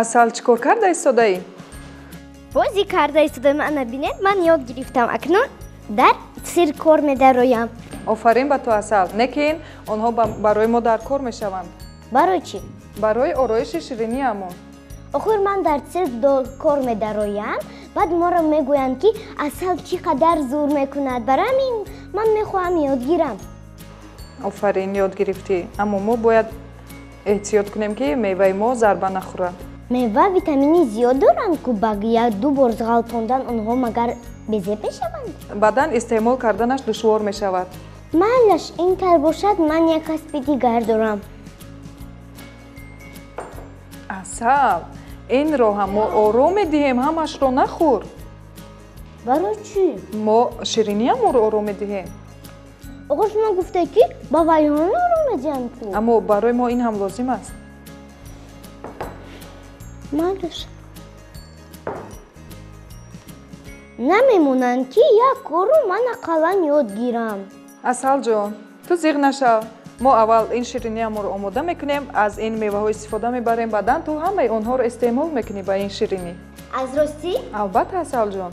асал чӣ кор карда истодаӣ? бозӣ карда истодаам. ана бинед, ман ёд гирифтам. акнун дар цирк кор медароям. офарин ба ту асал. Некин онҳо барои мо дар кор мешаванд. барои чӣ? барои ороиши шириниамон. охир ман дар цирк кор медароям, баъд моро мегӯянд ки асал чӣ қадар зур мекунад. барои ҳамин ман мехоҳам ёд гирам. офарин ёд гирифтӣ. аммо мо бояд эҳтиёт кунем ки меваи мо зарба нахӯрад. мева витамини зиёд доранд ку ба як-ду бор ғалтондан онҳо магар безеб мешаванд. баъдан истеъмол карданаш душвор мешавад. майлаш ин тар бошад, ман як касби дигар дорам. асал инро ҳам мо ором медиҳем, ҳамашро нахӯр. барои чӣ? мо шириниамонро ором медиҳем. оғо шумо гуфтед ки ба вайҳон ором медиҳам ку. аммо барои мо ин ҳам лозим аст. майлаш намемонанд ки як кору ман ақаллан ёд гирам. асалҷон, ту зиқ нашав. мо аввал ин шириниамонро омода мекунем, аз ин меваҳо истифода мебарем, баъдан ту ҳамаи онҳоро истеъмол мекунӣ ба ин ширинӣ. аз ростӣ? албатта асалҷон.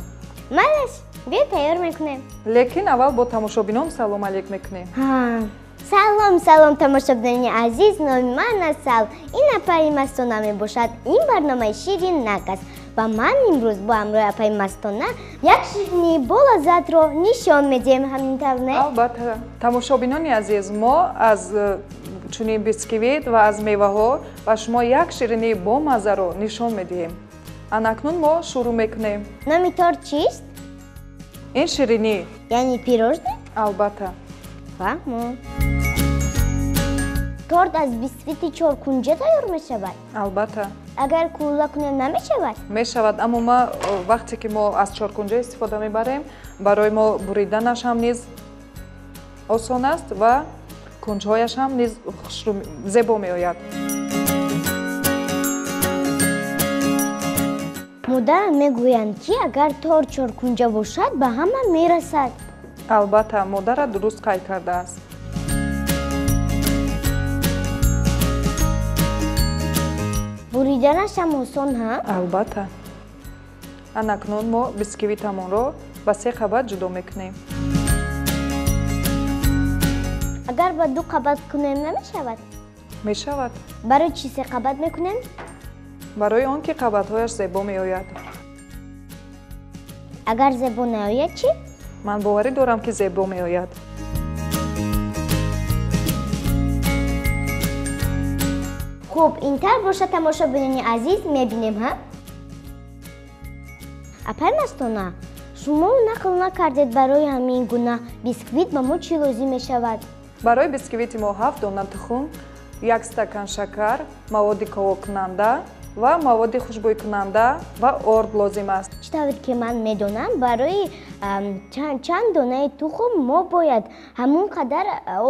майлаш биё тайёр мекунем. лекин аввал бо тамошобинон салом алейк мекунем. салом тамошобинони азиз, номи ман Асал. ин апаи мастона мебошад. ин барномаи ширинак аст ва ман имрӯз бо ҳамроҳи апаи мастона як ширинии болаззатро нишон медиҳем. ҳамин тавр не? албатта. тамошобинони азиз, мо аз чунин бисквит ва аз меваҳо ба шумо як ширинии бомаззаро нишон медиҳем. анакнун мо шурӯъ мекунем. номи торт чист? ин ширинӣ. яъне пирожне? албатта. фаҳмо. торт аз бисквити чоркунҷа тайёр мешавад? албатта. агар кӯла кунем намешавад? мешавад, аммо ма вақте ки мо аз чоркунҷа истифода мебарем, барои мо буриданаш ҳам низ осон аст ва кунҷҳояш ҳам низ зебо меояд. модарам мегӯянд ки агар торт чоркунҷа бошад ба ҳама мерасад. албатта, модарат дуруст қайд кардааст. буриданашам осон ҳам? албатта. анакнун мо бисквитамонро ба 3 қабат ҷудо мекунем. агар ба 2 қабат кунем намешавад? мешавад. барои чӣ 3 қабат мекунем? барои он ки қабатҳояш зебо меояд. агар зебо наояд чӣ? ман боварӣ дорам ки зебо меояд. хуб, интар боша тамошобинони азиз, мебинем ҳа? апай мастона, шумо нақл накардед барои ҳамин гуна бисквит ба мо чӣ лозим мешавад? барои бисквити мо 7 дона тухм, 1 стакан шакар, маводи ковокунанда ва маводи хушбӯйкунанда ва орд лозим аст. чӣ тавр ки ман медонам, барои чанд донаи тухм мо бояд ҳамон қадар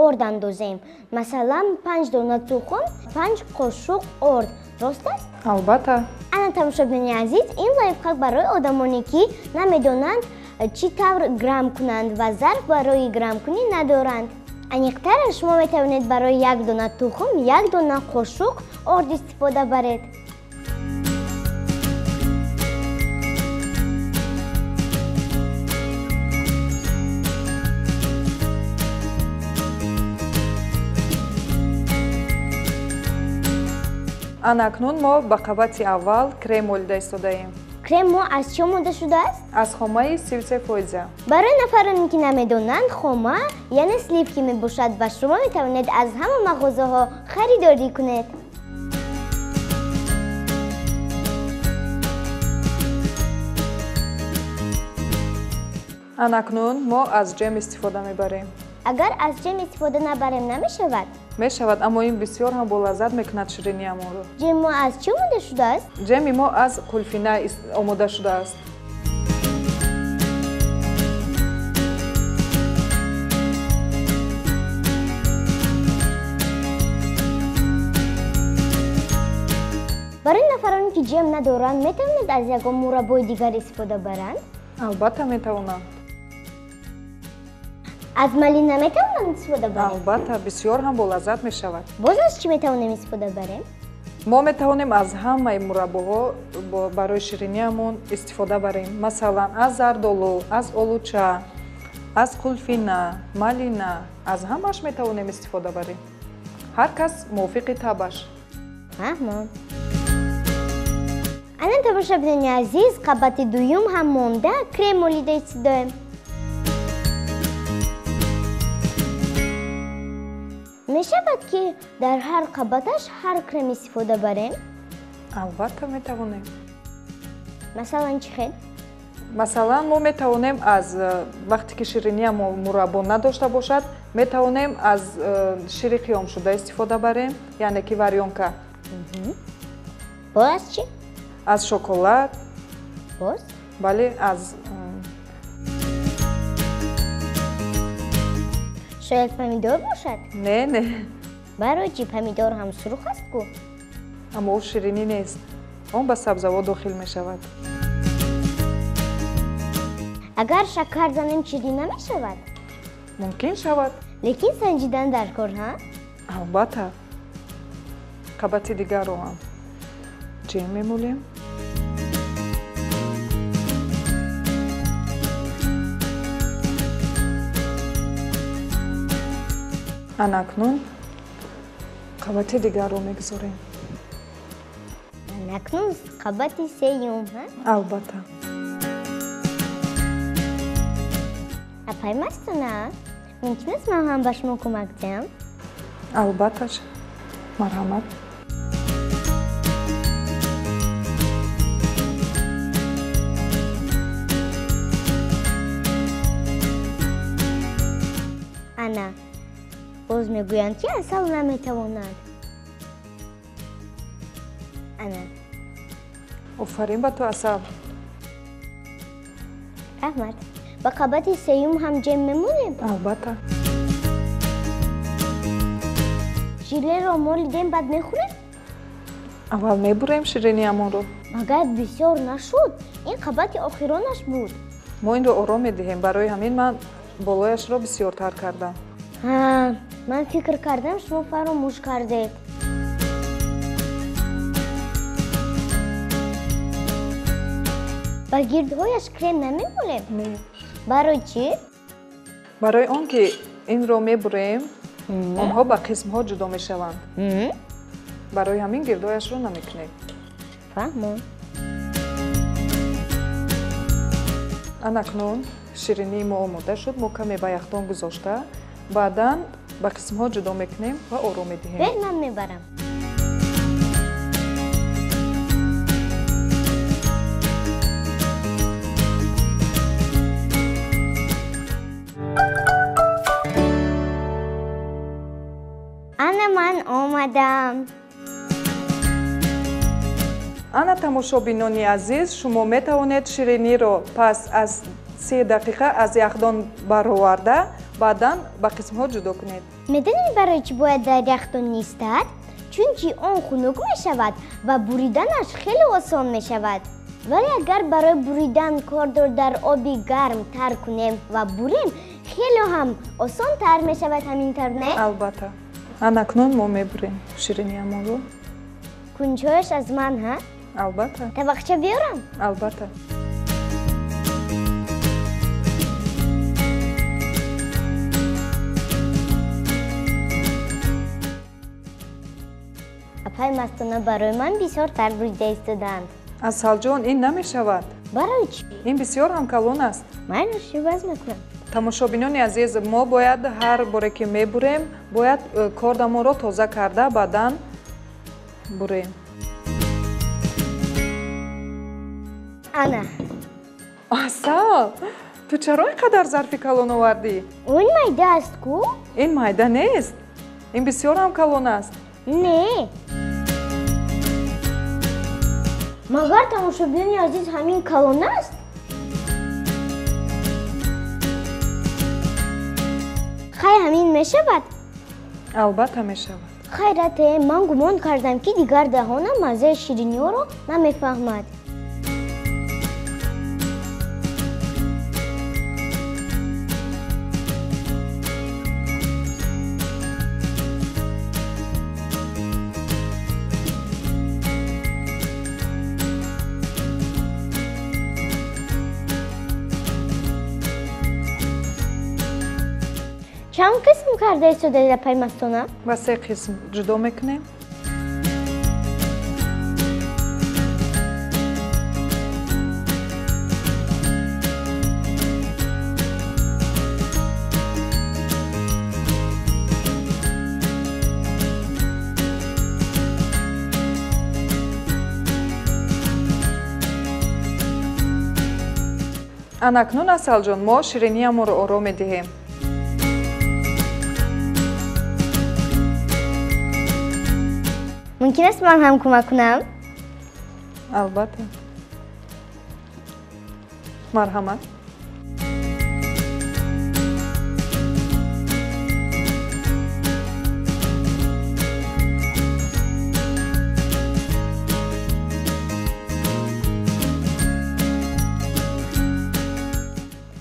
орд андозем. масалан 5 дона тухм, 5 қошуқ орд. рост аст? албатта. ана тамошобинони азиз, ин лайфхак барои одамоне ки намедонанд чӣ тавр грамм кунанд ва зарф барои граммкунӣ надоранд. аниқтар шумо метавонед барои 1 дона тухм, 1 дона қошуқ орд истифода баред. анакнун мо ба қабати аввал крем молида истодаем. крем мо аз чӣ омода шудааст? аз хомаи 33%. барои нафароне ки намедонанд, хома яъне сливки мебошад ва шумо метавонед аз ҳама мағозаҳо харидорӣ кунед. анакнун мо аз ҷем истифода мебарем. агар аз ҷем истифода набарем намешавад? мешавад, аммо ин бисёр ҳам болаззат мекунад шириниамонро. ҷем мо аз чӣ омода шудааст? ҷеми мо аз қулфина омода шудааст. барои нафароне ки ҷем надоранд, метавонед аз ягон мураббои дигар истифода баранд? албатта метавонанд. аз малина метавонанд истифода барем? албатта, бисёр ҳам болаззат мешавад. боз аз чӣ метавонем истифода барем? мо метавонем аз ҳамаи мураббоҳо барои шириниамон истифода барем. Масалан, аз зардолу, аз олуча, аз қулфина, малина, аз ҳамаш метавонем истифода барем. ҳар кас мувофиқи табаш. Маҳмуд. Анан тамошобинони азиз, қабати дуюм ҳам монда, крем олида истидаем. мешавад ки дар ҳар қабаташ ҳар крем истифода барем? албатта метавонем. Масалан чӣ хел? Масалан, мо метавонем аз вақте ки шириниамо мураббо надошта бошад, метавонем аз шири қиёмшуда истифода барем, яъне ки варёнка. Боз чӣ? аз шоколад, Боз? бале, аз шояд помидор бошад? не, барои чӣ? Помидор ҳам сурух аст ку? аммо о ширинӣ нест. Он ба сабзавот дохил мешавад. агар шакар занем чилӣ намешавад? мумкин шавад. лекин санҷидан дар кор, ҳа? албатта. қабати дигарро ҳам ҷем мемолем. анакнун қабати дигарро мегузорем. анакнун қабати сеюм, ҳа? албатта. апаймастона, мумкин аст ман ҳам ба шумо кӯмак диҳам? албатта, марҳамат. ана боз мегӯянд ки асал наметавонад. ана офарин ба ту асал. раҳмат. ба қабати сеюм ҳам ҷем мемонем? албатта. жилеро молидем баъд мехӯрем? аввал мебурем шириниамонро. магар бисёр нашуд? ин қабати охиронаш буд. мо инро ором медиҳем, барои ҳамин ман болояшро бисёртар кардам. ман фикр кардам шумо фаромӯш кардед. ба гирдҳояш крем намемолем? не. барои чӣ? барои он ки инро мебурем, онҳо ба қисмҳо ҷудо мешаванд. барои ҳамин гирдҳояшро намекунем. фаҳмон. анакнун ширинии мо омода шуд. мо каме ба яхдон гузошта, баъдан ба қисмҳо ҷудо мекунем ва ором медиҳем. беҳ, ман мебарам. ана ман омадам. ана тамошобинони азиз, шумо метавонед шириниро пас аз 3 дақиқа аз яхдон бароварда, баъдан ба қисмҳо ҷудо кунед. медонед барои чӣ бояд дар яхдон нистад? чунки он хунук мешавад ва буриданаш хеле осон мешавад. вале агар барои буридан кордор дар оби гарм тар кунем ва бурем, хеле ҳам осонтар мешавад, ҳамин тавр не? албатта. анакнун мо мебурем шириниамонро. кунҷояш аз ман, ҳа? албатта. табақча биёрам? албатта. апай мастона барои ман бисёртар бурида истоданд. асалҷон, ин намешавад. барои чӣ? ин бисёр ҳам калон аст. майнаш иваз мекунам. тамошобинони азиз, мо бояд ҳар боре ки мебурем, бояд кордамонро тоза карда, баъдан бурем. ана асал, ту чаро ин қадар зарфи калон овардӣ? он майда аст ку? ин майда нест. ин бисёр ҳам калон аст. не. магар тамошобинони азиз ҳамин калон аст? хай ҳамин мешавад? албатта мешавад. хайрате, ман гумон кардам ки дигар даҳонам маззаи шириниҳоро намефаҳмад. چند قسم کرده شده در پیمستونه؟ و 3 قسم جدا میکنیم. анакнун асалҷон мо шириниамонро ором медиҳем. ممکن است من هم کمک کنم؟ албатта. марҳамат.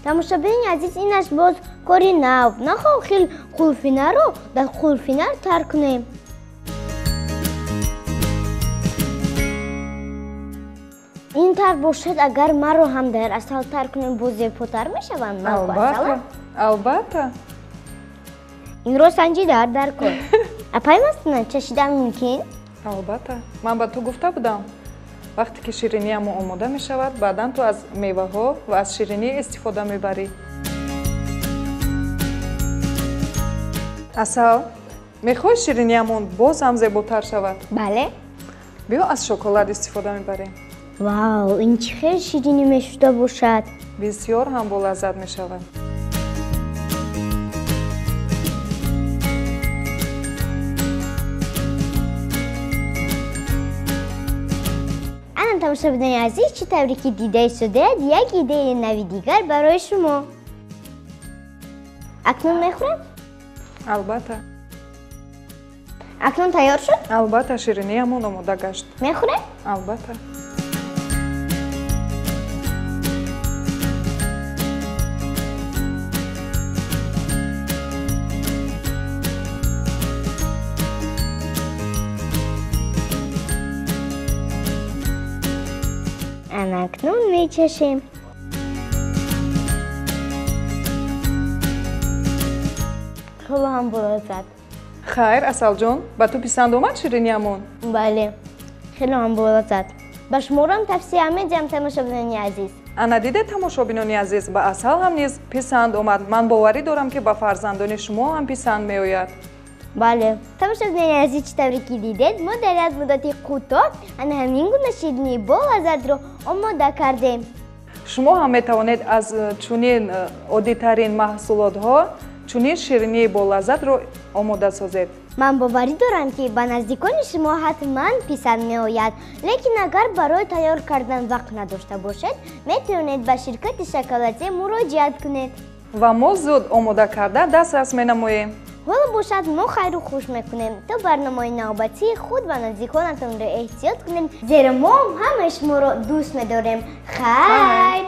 тамошобини азиз, инаш боз кори нав. Нахоҳ хел қулфинаро дар қулфинар тар кунем. ин тар бошад, агар маро ҳам дар асал тар кунем, боз зеботар мешаванд? албатта. инро санҷида дар кун. апаймастна чашидан мумкин? албатта. ман ба ту гуфта будам, вақте ки шириниамон омода мешавад, баъдан ту аз меваҳо ва аз ширинӣ истифода мебарӣ. асал, мехоҳӣ шириниамон боз ҳам зеботар шавад? бале. биё аз шоколад истифода мебарем. вау, ин чӣ хел ширинӣ мешуда бошад. бисёр ҳам болаззат мешавад. тамошобинони азиз, чӣ тавре ки дида шудед, як идеяи нави дигар барои шумо. акнун мехӯрем? албатта. акнун тайёр шуд? албатта, шириниамон омода гашт. мехӯрем? албатта. акнун мечашем. хеле ҳам болаззат. хайр, асалҷон, ба ту писанд омад шириниамон? бале, хеле ҳам болаззат. ба шуморам тавсия медиҳам, тамошобинони азиз. ана диде тамошобинони азиз, ба асал ҳам низ писанд омад. ман боварӣ дорам ки ба фарзандони шумо ҳам писанд меояд. бале, тамошобинони азиз, чӣ тавре ки дидед, мо дар як муддати кӯтоҳ ана ҳамин гуна ширинии болаззатро омода кардем. шумо ҳам метавонед аз чунин оддитарин маҳсулотҳо чунин ширинии болаззатро омода созед. ман боварӣ дорам ки ба наздикони шумо ҳатман писанд меояд. лекин агар барои тайёр кардан вақт надошта бошед, метавонед ба ширкати шоколаде муроҷиат кунед ва мо зуд омода карда дастрас менамоем. ҳоло бошад, мо хайру хуш мекунем. то барномаи навбатии худ ва наздиконатонро эҳтиёт кунем, зеро мо ҳамаи шуморо дӯст медорем. хайр.